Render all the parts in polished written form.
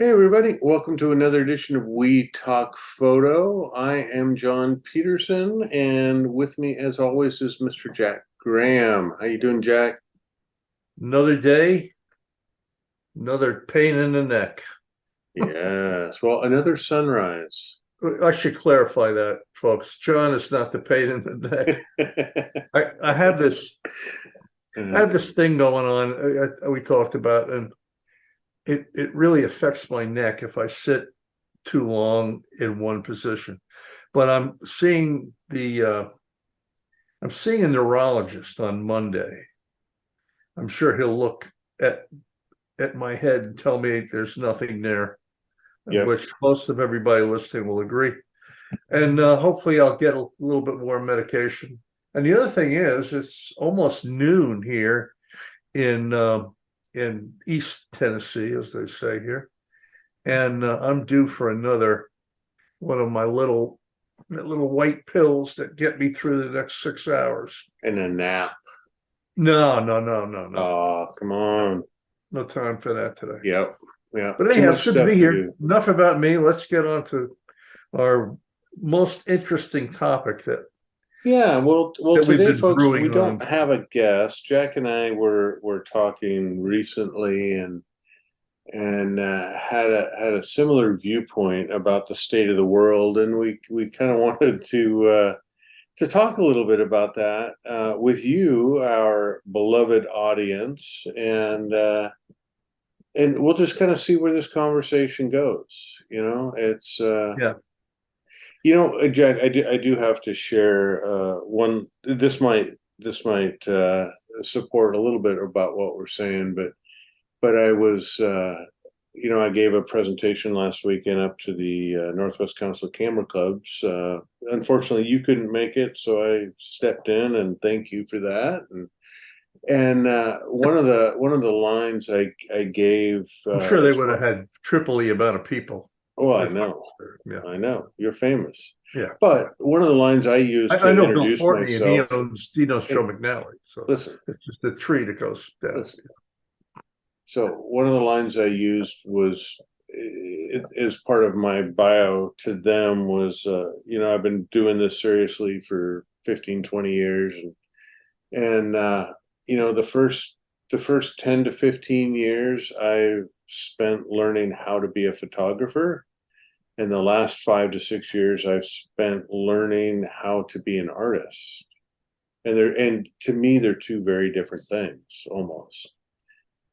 Hey everybody, welcome to another edition of We Talk Photo. I am John Peterson, and with me as always is Mr. Jack Graham. How you doing, Jack? Another day, another pain in the neck. Yes, well, another sunrise. I should clarify that, folks. John is not the pain in the neck. I have this I have this thing going on. We talked about, and it really affects my neck if I sit too long in one position. But I'm seeing a neurologist on Monday. I'm sure he'll look at my head and tell me there's nothing there, Yep. which most of everybody listening will agree. And hopefully I'll get a little bit more medication. And the other thing is, it's almost noon here in East Tennessee, as they say here, and I'm due for another one of my little white pills that get me through the next 6 hours. And a nap. No, no, no, no, no, Oh, come on. no time for that today. Yep. Yeah. But Too anyhow, it's much good to stuff be to here. do. Enough about me. Let's get on to our most interesting topic Yeah, well, that we've today, been folks, we brewing don't on. have a guest. Jack and I were talking recently, and had a similar viewpoint about the state of the world, and we kind of wanted to talk a little bit about that with you, our beloved audience, and we'll just kind of see where this conversation goes. It's Yeah. Jack, I do have to share one. This might support a little bit about what we're saying, but I was, I gave a presentation last weekend up to the Northwest Council of Camera Clubs. Unfortunately, you couldn't make it, so I stepped in, and thank you for that. And one of the lines I gave, I'm sure they as would have part. had triple the amount of people Oh, I if I know, was there. Yeah. I know, you're famous. Yeah. But one of the lines I used I to know Bill introduce Fortney and myself, he knows Joe and McNally. So listen, it's just a tree that goes down. listen. So one of the lines I used was, as part of my bio to them, was, I've been doing this seriously for 15, 20 years. And the first 10 to 15 years I spent learning how to be a photographer. And the last 5 to 6 years I've spent learning how to be an artist. And to me, they're two very different things almost.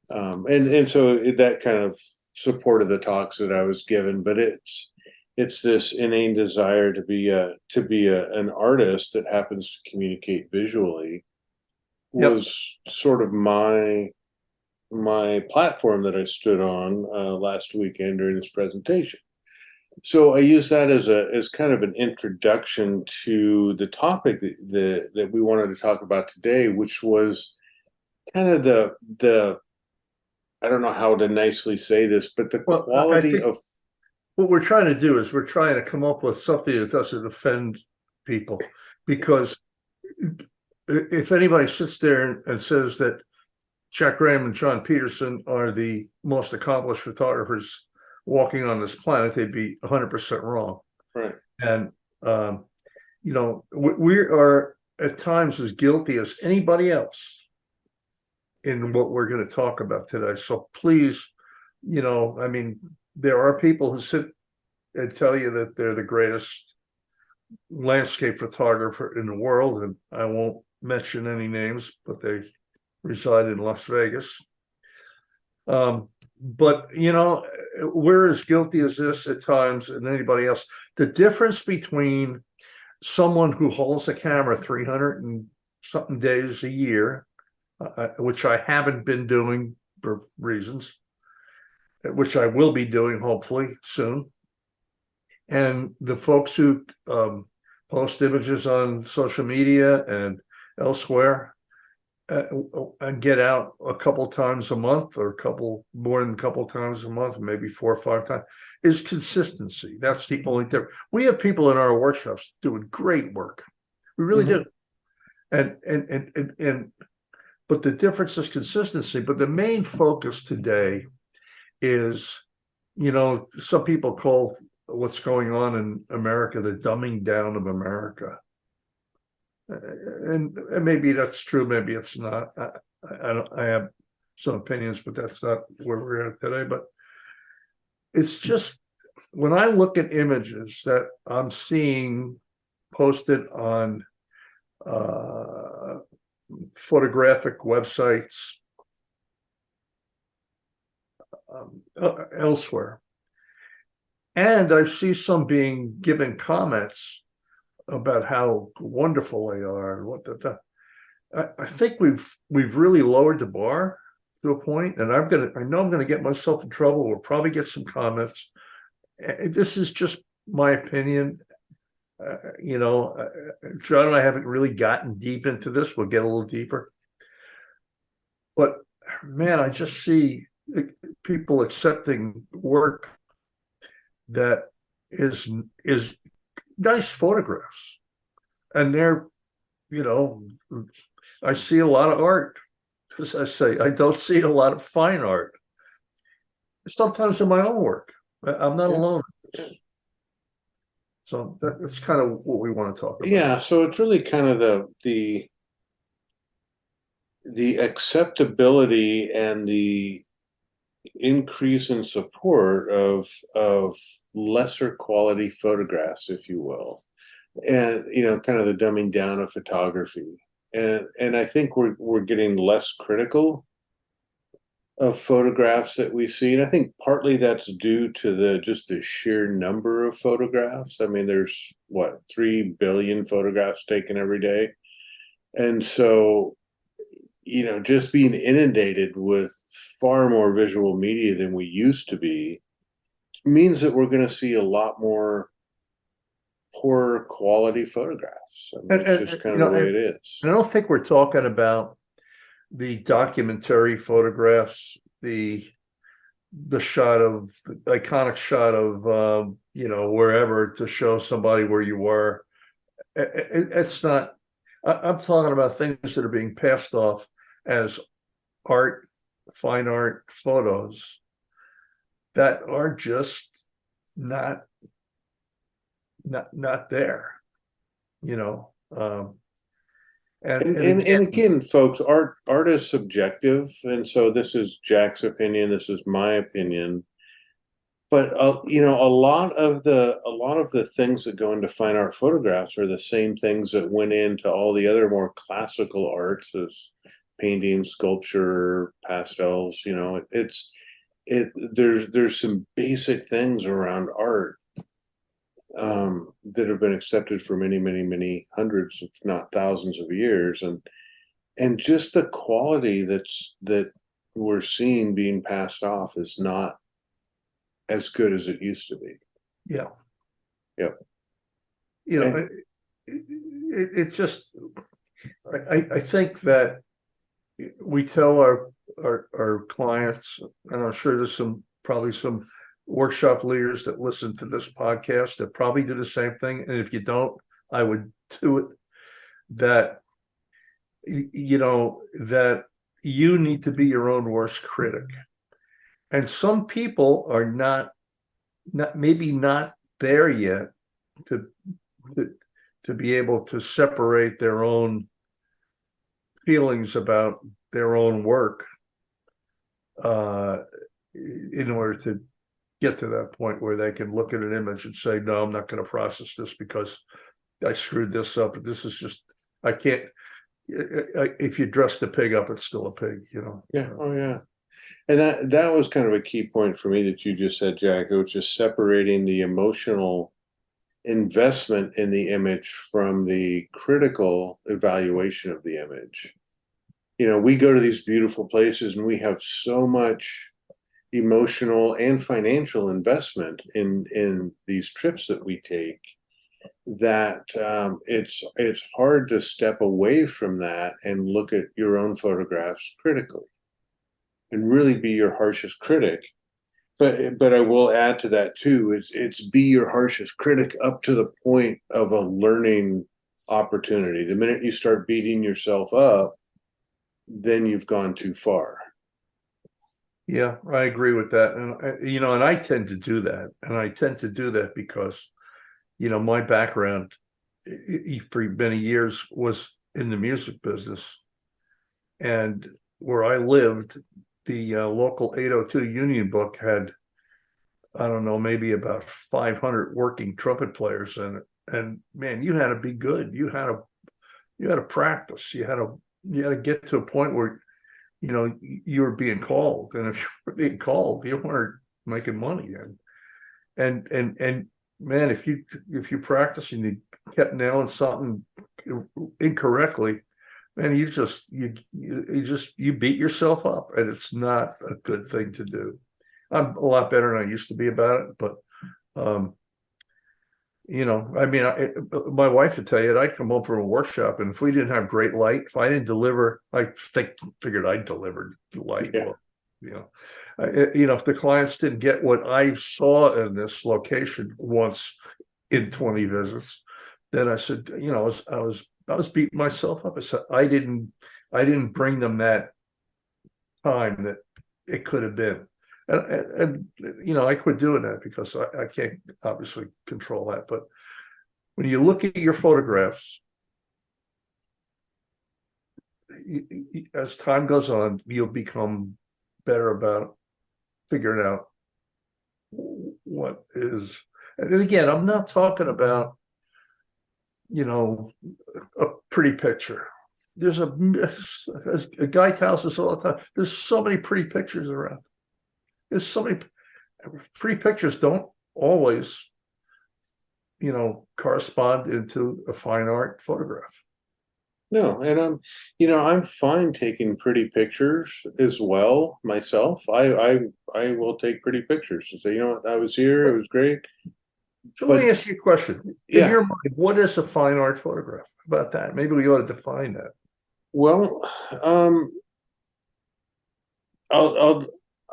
And so that kind of supported the talks that I was given, but it's this inane desire to be an artist that happens to communicate visually Yep. was sort of my platform that I stood on last weekend during this presentation. So I use that as kind of an introduction to the topic that we wanted to talk about today, which was kind of the I don't know how to nicely say this, but the Well, I quality think of. what we're trying to do is we're trying to come up with something that doesn't offend people. Because if anybody sits there and says that Jack Graham and John Peterson are the most accomplished photographers walking on this planet, they'd be 100% wrong. Right. And we are at times as guilty as anybody else in what we're going to talk about today. So please, I mean, there are people who sit and tell you that they're the greatest landscape photographer in the world, and I won't mention any names, but they reside in Las Vegas. But we're as guilty as this at times and anybody else. The difference between someone who holds a camera 300 and something days a year, which I haven't been doing for reasons, which I will be doing hopefully soon, and the folks who post images on social media and elsewhere, and get out a couple times a month, or more than a couple times a month, maybe 4 or 5 times, is consistency. That's the only difference. We have people in our workshops doing great work. We really do. And but the difference is consistency. But the main focus today is some people call what's going on in America the dumbing down of America. And maybe that's true, maybe it's not. I have some opinions, but that's not where we're at today. But it's just when I look at images that I'm seeing posted on photographic websites elsewhere, and I see some being given comments about how wonderful they are and I think we've really lowered the bar to a point, and I know I'm gonna get myself in trouble. We'll probably get some comments. This is just my opinion. John and I haven't really gotten deep into this. We'll get a little deeper. But man, I just see people accepting work that is nice photographs. And they're, I see a lot of art. As I say, I don't see a lot of fine art. Sometimes in my own work. I'm not alone. So that's kind of what we want to talk about. Yeah, so it's really kind of the acceptability and the increase in support of lesser quality photographs, if you will, and kind of the dumbing down of photography. And I think we're getting less critical of photographs that we see, and I think partly that's due to just the sheer number of photographs. I mean, there's 3 billion photographs taken every day, and so just being inundated with far more visual media than we used to be means that we're going to see a lot more poor quality photographs. I mean, it's just kind of the way it is. I don't think we're talking about the documentary photographs, the iconic shot of wherever to show somebody where you were. It's not. I'm talking about things that are being passed off as art, fine art photos that are just not there. And again, folks, art is subjective, and so this is Jack's opinion, this is my opinion, but a lot of the things that go into fine art photographs are the same things that went into all the other more classical arts, as painting, sculpture, pastels. There's some basic things around art that have been accepted for many, many, many hundreds, if not thousands of years, and just the quality that we're seeing being passed off is not as good as it used to be. Yeah. Yep. It just, I think that we tell our clients, and I'm sure there's probably some workshop leaders that listen to this podcast that probably do the same thing. And if you don't, I would do it. That that you need to be your own worst critic. And some people are not maybe not there yet to be able to separate their own feelings about their own work in order to get to that point where they can look at an image and say, no, I'm not going to process this because I screwed this up. This is just, I can't. If you dress the pig up, it's still a pig, Yeah. Oh yeah. And that was kind of a key point for me that you just said, Jack, which is separating the emotional investment in the image from the critical evaluation of the image. We go to these beautiful places and we have so much emotional and financial investment in these trips that we take that it's hard to step away from that and look at your own photographs critically and really be your harshest critic. But I will add to that too, it's be your harshest critic up to the point of a learning opportunity. The minute you start beating yourself up, then you've gone too far. Yeah, I agree with that. And and I tend to do that. And I tend to do that because, my background for many years was in the music business. And where I lived, the local 802 Union Book had, I don't know, maybe about 500 working trumpet players in it. And man, you had to be good. You had to practice. You had to get to a point where you were being called, and if you were being called, you weren't making money. And man, if you practice and you kept nailing something incorrectly, man, you beat yourself up, and it's not a good thing to do. I'm a lot better than I used to be about it, but um, I mean, my wife would tell you that I'd come home from a workshop, and if we didn't have great light, if I didn't deliver, figured I delivered the light. Yeah. Well, if the clients didn't get what I saw in this location once in 20 visits, then I said, I was beating myself up. I said I didn't bring them that time that it could have been. And I quit doing that because I can't obviously control that. But when you look at your photographs, as time goes on, you'll become better about figuring out what is. And again, I'm not talking about, a pretty picture. There's a guy tells us all the time, there's so many pretty pictures around. There's so many pretty pictures don't always, correspond into a fine art photograph. No, and I'm fine taking pretty pictures as well myself. I will take pretty pictures and say, I was here, it was great. So But let me ask you a question. In yeah, your mind, what is a fine art photograph? How about that? Maybe we ought to define that. well, um, I'll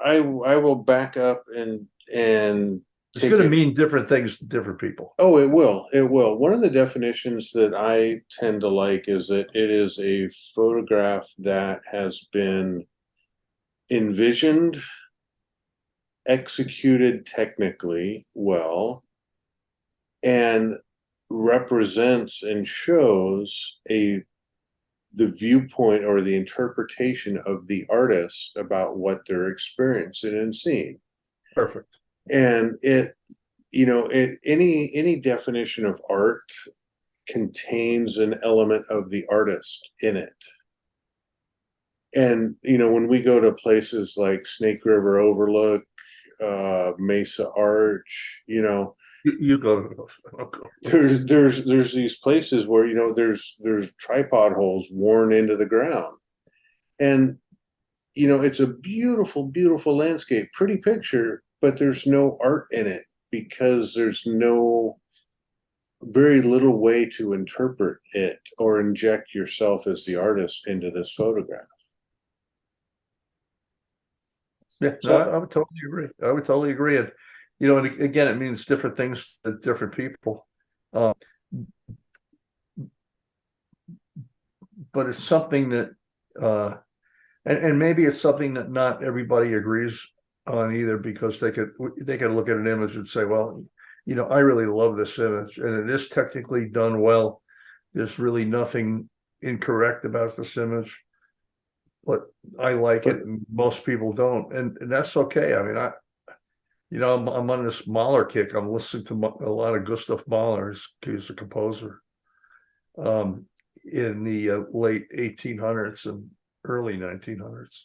I will back up and It's take going to it. mean different things to different people. Oh, it will. It will. One of the definitions that I tend to like is that it is a photograph that has been envisioned, executed technically well, and represents and shows the viewpoint or the interpretation of the artist about what they're experiencing and seeing. Perfect. And any definition of art contains an element of the artist in it. And when we go to places like Snake River Overlook, Mesa Arch, You go to those. Okay. there's these places where there's tripod holes worn into the ground, and it's a beautiful, beautiful landscape, pretty picture, but there's no art in it because there's very little way to interpret it or inject yourself as the artist into this photograph. Yeah, no, So I would totally agree. I would totally agree. And again, it means different things to different people. Uh, but it's something that, uh, and maybe it's something that not everybody agrees on either, because they could look at an image and say, well, I really love this image and it is technically done well. There's really nothing incorrect about this image, but I like but it and most people don't. And that's okay. I mean, I'm on this Mahler kick. I'm listening to a lot of Gustav Mahler. He's a composer in the late 1800s and early 1900s.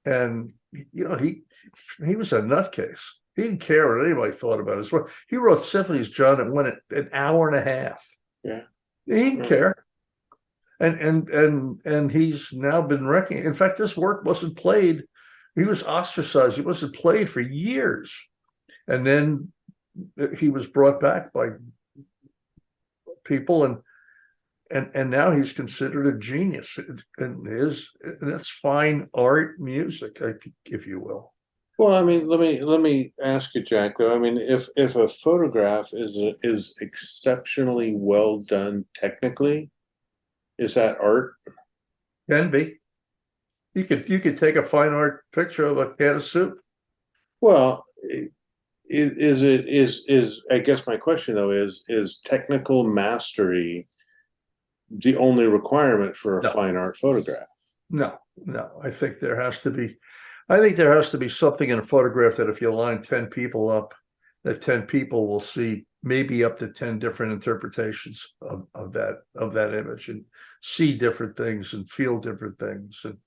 And he was a nutcase. He didn't care what anybody thought about his work. He wrote symphonies, John, that went an hour and a half. yeah, He didn't right. care. And he's now been recognized. In fact, this work wasn't played. He was ostracized. It wasn't played for years. And then he was brought back by people, and now he's considered a genius, and that's fine art music, if you will. Well, I mean, let me ask you, Jack. Though, I mean, if a photograph is exceptionally well done technically, is that art? Can be. You could take a fine art picture of a can of soup. Well, is I guess my question though is technical mastery the only requirement for a No. fine art photograph? No, no. I think there has to be something in a photograph that if you line 10 people up, that 10 people will see maybe up to 10 different interpretations of that image and see different things and feel different things. And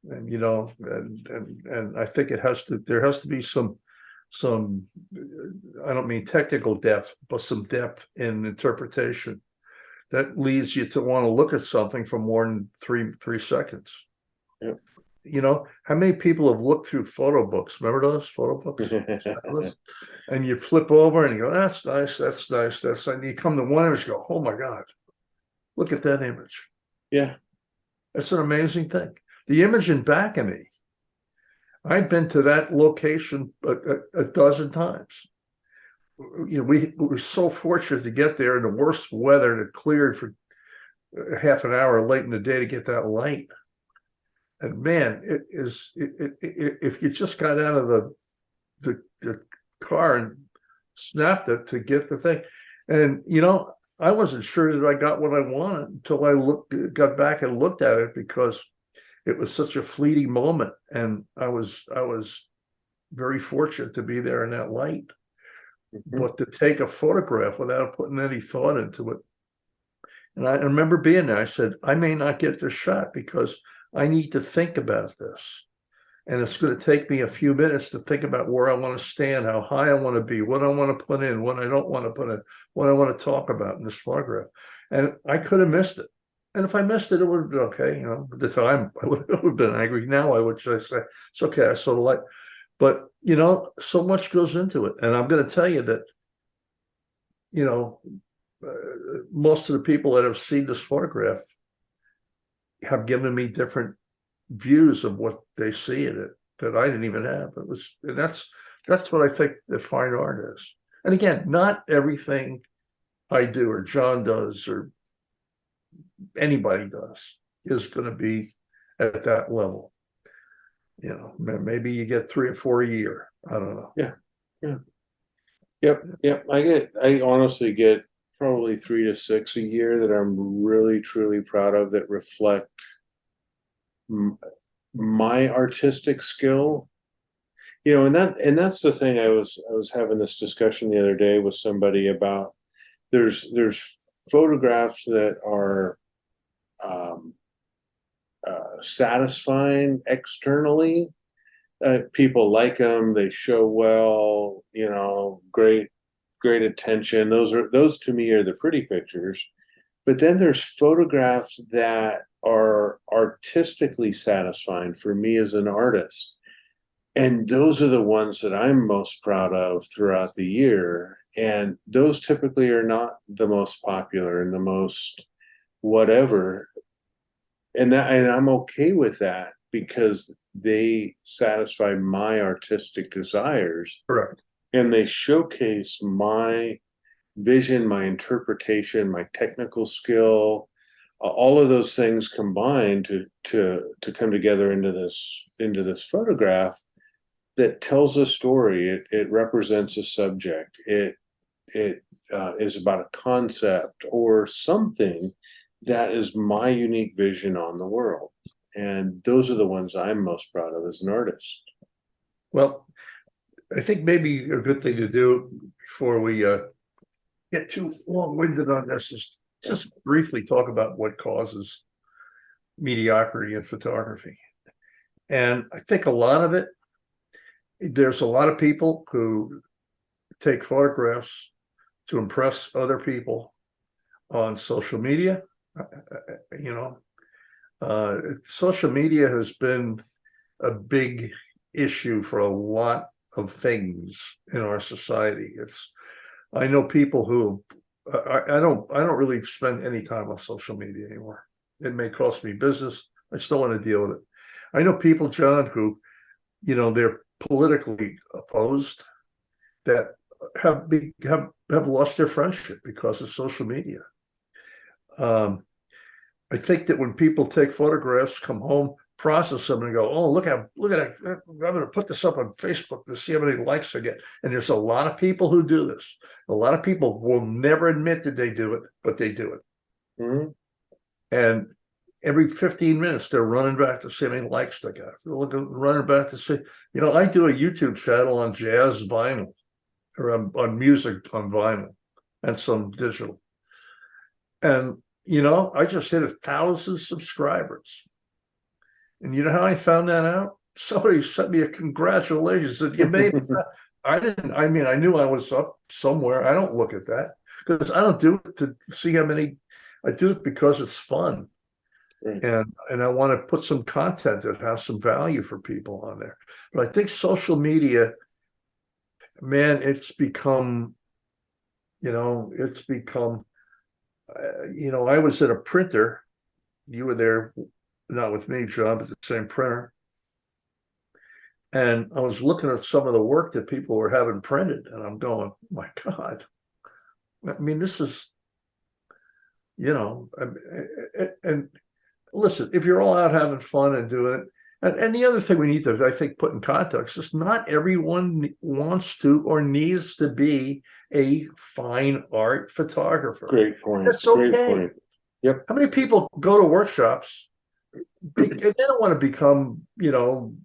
and I think there has to be some I don't mean technical depth, but some depth in interpretation that leads you to want to look at something for more than three seconds. Yep. How many people have looked through photo books? Remember those photo books? And you flip over and you go, that's nice, that's nice, that's nice. And you come to one image, you go, oh my God, look at that image. Yeah. It's an amazing thing. The image in back of me, I've been to that location a dozen times. We were so fortunate to get there in the worst weather, and it cleared for half an hour late in the day to get that light. And man, if you just got out of the car and snapped it to get the thing, and I wasn't sure that I got what I wanted until I got back and looked at it, because it was such a fleeting moment, and I was very fortunate to be there in that light. But to take a photograph without putting any thought into it. And I remember being there, I said, I may not get this shot because I need to think about this. And it's going to take me a few minutes to think about where I want to stand, how high I want to be, what I want to put in, what I don't want to put in, what I want to talk about in this photograph. And I could have missed it. And if I missed it, it would have been okay. At the time, I would have been angry. Now I would say, it's okay, I saw the light. But, so much goes into it. And I'm going to tell you that, most of the people that have seen this photograph have given me different views of what they see in it that I didn't even have. And that's what I think that fine art is. And again, not everything I do or John does or anybody does is going to be at that level. Maybe you get 3 or 4 a year. I don't know. Yeah. Yep. I honestly get probably 3 to 6 a year that I'm really truly proud of, that reflect my artistic skill. And that's the thing. I was having this discussion the other day with somebody about there's photographs that are satisfying externally. People like them, they show well, great attention. Those to me are the pretty pictures. But then there's photographs that are artistically satisfying for me as an artist, and those are the ones that I'm most proud of throughout the year. And those typically are not the most popular and the most whatever, and I'm okay with that, because they satisfy my artistic desires. Correct. And they showcase my vision, my interpretation, my technical skill, all of those things combined to come together into this photograph that tells a story. It represents a subject. It is about a concept or something that is my unique vision on the world. And those are the ones I'm most proud of as an artist. Well, I think maybe a good thing to do before we get too long-winded on this is just briefly talk about what causes mediocrity in photography. And I think a lot of it, there's a lot of people who take photographs to impress other people on social media. Social media has been a big issue for a lot of things in our society. I know people who I don't really spend any time on social media anymore. It may cost me business. I still want to deal with it. I know people, John, who, they're politically opposed, that have lost their friendship because of social media. I think that when people take photographs, come home, process them and go, oh, look at that. I'm going to put this up on Facebook to see how many likes I get. And there's a lot of people who do this. A lot of people will never admit that they do it, but they do it. Mhm. And every 15 minutes, they're running back to see how many likes they got. They're running back to see, I do a YouTube channel on jazz vinyl or on music on vinyl and some digital. And, I just hit 1,000 subscribers. And you know how I found that out? Somebody sent me a congratulations that you made it. I didn't, I mean, I knew I was up somewhere. I don't look at that because I don't do it to see how many. I do it because it's fun. Right. And I want to put some content that has some value for people on there. But I think social media, man, it's become, I was at a printer. You were there, not with me, John, but the same printer. And I was looking at some of the work that people were having printed, and I'm going, my God. I mean, this is, and listen, if you're all out having fun and doing it, and the other thing we need to, I think, put in context is not everyone wants to or needs to be a fine art photographer. Great point. That's Great okay. point. Yep. How many people go to workshops and they don't want to become, they don't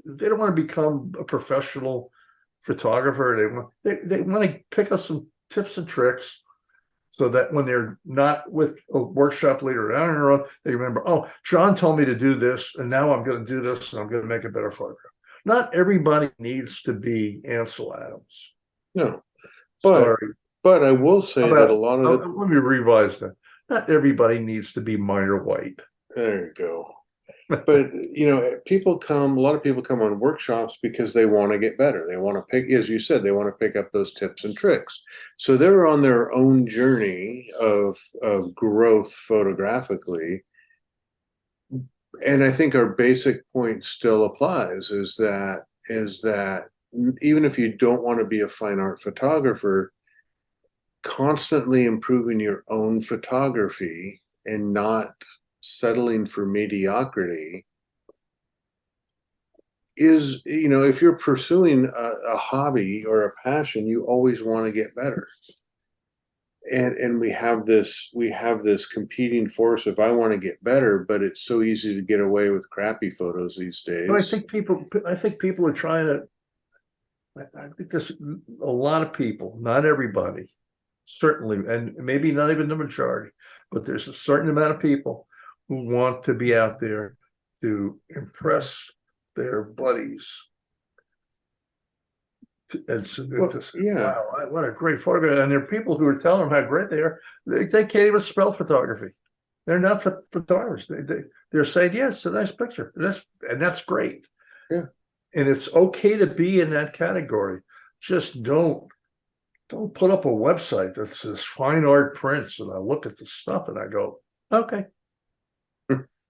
want to become a professional photographer. They want to pick up some tips and tricks so that when they're not with a workshop leader on their own, they remember, oh, John told me to do this, and now I'm going to do this, and I'm going to make a better photograph. Not everybody needs to be Ansel Adams. No, Sorry. but I will say that a lot of let me revise that. Not everybody needs to be Minor White. there you go. But a lot of people come on workshops because they want to get better. They want to pick, as you said, they want to pick up those tips and tricks. So they're on their own journey of growth photographically. And I think our basic point still applies is that even if you don't want to be a fine art photographer, constantly improving your own photography and not settling for mediocrity is, if you're pursuing a hobby or a passion, you always want to get better. And we have this competing force of I want to get better, but it's so easy to get away with crappy photos these days. But I think people are trying to, I think there's a lot of people, not everybody, certainly, and maybe not even the majority, but there's a certain amount of people who want to be out there to impress their buddies. And so wow, what a great photograph. And there are people who are telling them how great they are. They can't even spell photography. They're not photographers. They're saying, yes, it's a nice picture. And that's great. Yeah. And it's okay to be in that category. Just don't put up a website that says fine art prints. And I look at the stuff and I go, okay.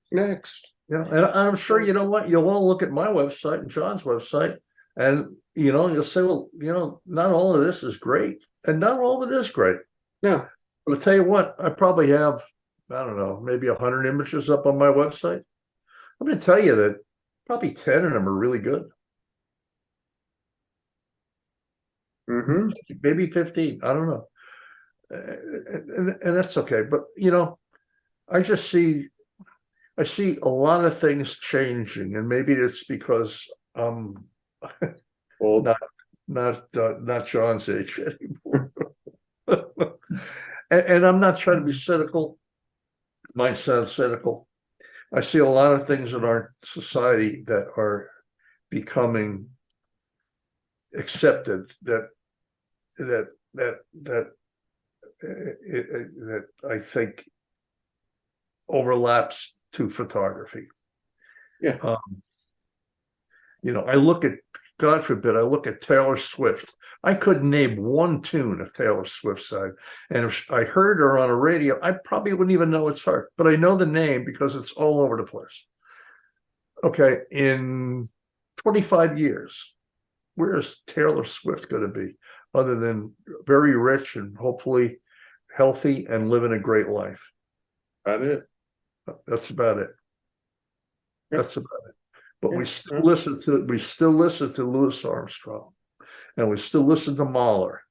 Next. And I'm sure, you know what, you'll all look at my website and John's website, and you'll say, well, not all of this is great, and not all of it is great. Yeah. But I'll tell you what, I probably have, I don't know, maybe 100 images up on my website. I'm going to tell you that probably 10 of them are really good. Mm-hmm. Maybe 15. I don't know. And that's okay. But, I see a lot of things changing, and maybe it's because Well, not John's age anymore. and I'm not trying to be cynical. It might sound cynical. I see a lot of things in our society that are becoming accepted that I think overlaps to photography. Yeah. I look at, God forbid, I look at Taylor Swift. I couldn't name one tune of Taylor Swift's side. And if I heard her on a radio, I probably wouldn't even know it's her, but I know the name because it's all over the place. Okay, in 25 years, where is Taylor Swift going to be other than very rich and hopefully healthy and living a great life? About it. That's about it. That's about it. But Yeah. we still listen to Louis Armstrong, and we still listen to Mahler.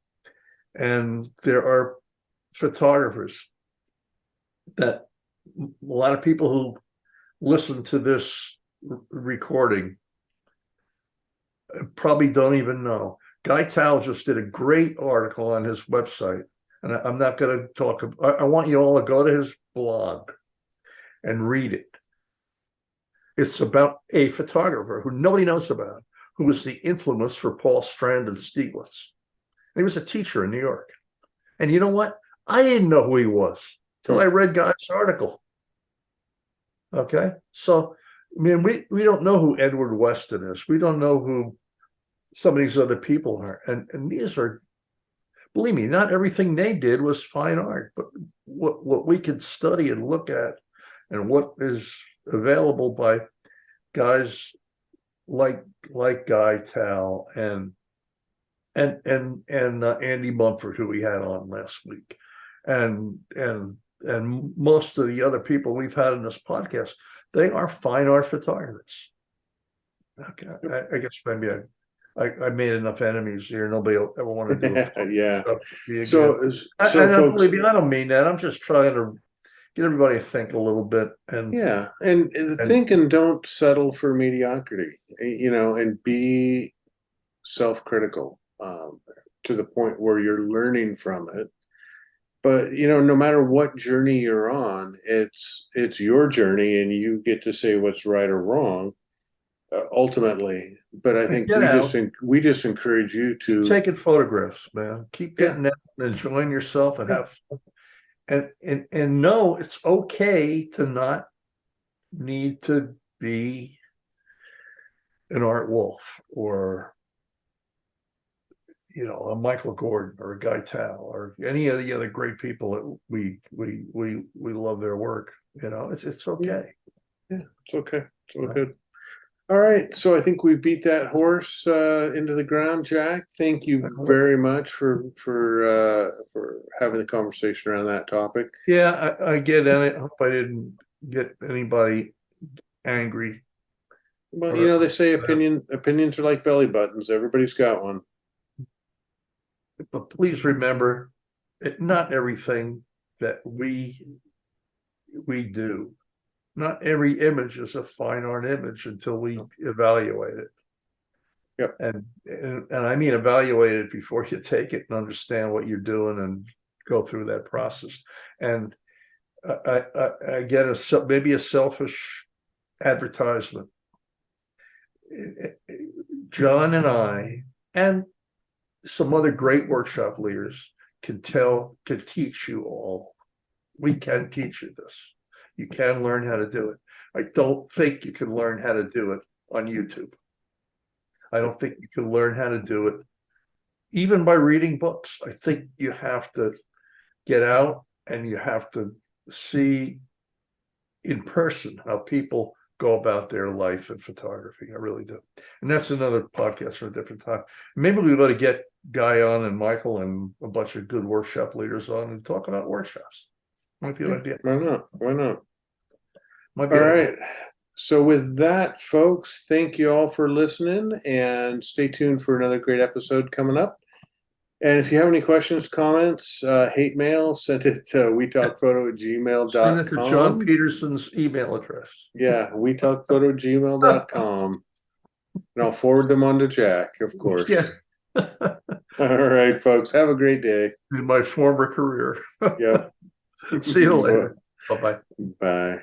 And there are photographers that a lot of people who listen to this recording probably don't even know. Guy Tal just did a great article on his website, and I'm not going to talk. I want you all to go to his blog and read it. It's about a photographer who nobody knows about, who was the influence for Paul Strand and Stieglitz. And he was a teacher in New York. And you know what? I didn't know who he was till I read Guy's article. Okay. So, I mean, we don't know who Edward Weston is. We don't know who some of these other people are. And these are, believe me, not everything they did was fine art, but what we could study and look at and what is available by guys like Guy Tal and Andy Mumford, who we had on last week, and most of the other people we've had in this podcast, they are fine art photographers. Okay, I guess maybe I made enough enemies here. Nobody will ever want to do it. Yeah. So, folks, believe me, I don't mean that. I'm just trying to get everybody to think a little bit. And yeah, and think and don't settle for mediocrity, and be self-critical to the point where you're learning from it. But no matter what journey you're on, it's your journey, and you get to say what's right or wrong ultimately. But I think we just encourage you to keep taking photographs, man. Keep getting out and enjoying yourself and have fun. And know it's okay to not need to be an Art Wolf or a Michael Gordon or a Guy Tal or any of the other great people that we love their work. It's okay. Yeah, it's okay. It's all good. All right, so I think we beat that horse into the ground, Jack. Thank you very much for having the conversation around that topic. Yeah, I get in it. I hope I didn't get anybody angry. Well, they say opinions are like belly buttons. Everybody's got one. But please remember, not everything that we do, not every image is a fine art image until we evaluate it. Yep. And I mean evaluate it before you take it and understand what you're doing and go through that process. And I get maybe a selfish advertisement. John and I and some other great workshop leaders can teach you all. We can teach you this. You can learn how to do it. I don't think you can learn how to do it on YouTube. I don't think you can learn how to do it even by reading books. I think you have to get out and you have to see in person how people go about their life in photography. I really do. And that's another podcast for a different time. Maybe we ought to get Guy on and Michael and a bunch of good workshop leaders on and talk about workshops. Might be an idea. Why not? Why not? Might be all right. So with that, folks, thank you all for listening and stay tuned for another great episode coming up. And if you have any questions, comments, hate mail, send it to wetalkphoto@gmail.com. Send it to John Peterson's email address. Yeah, wetalkphoto@gmail.com. And I'll forward them on to Jack, of course. Yeah. All right, folks. Have a great day. In my former career. Yep. See you later. Bye-bye. Bye.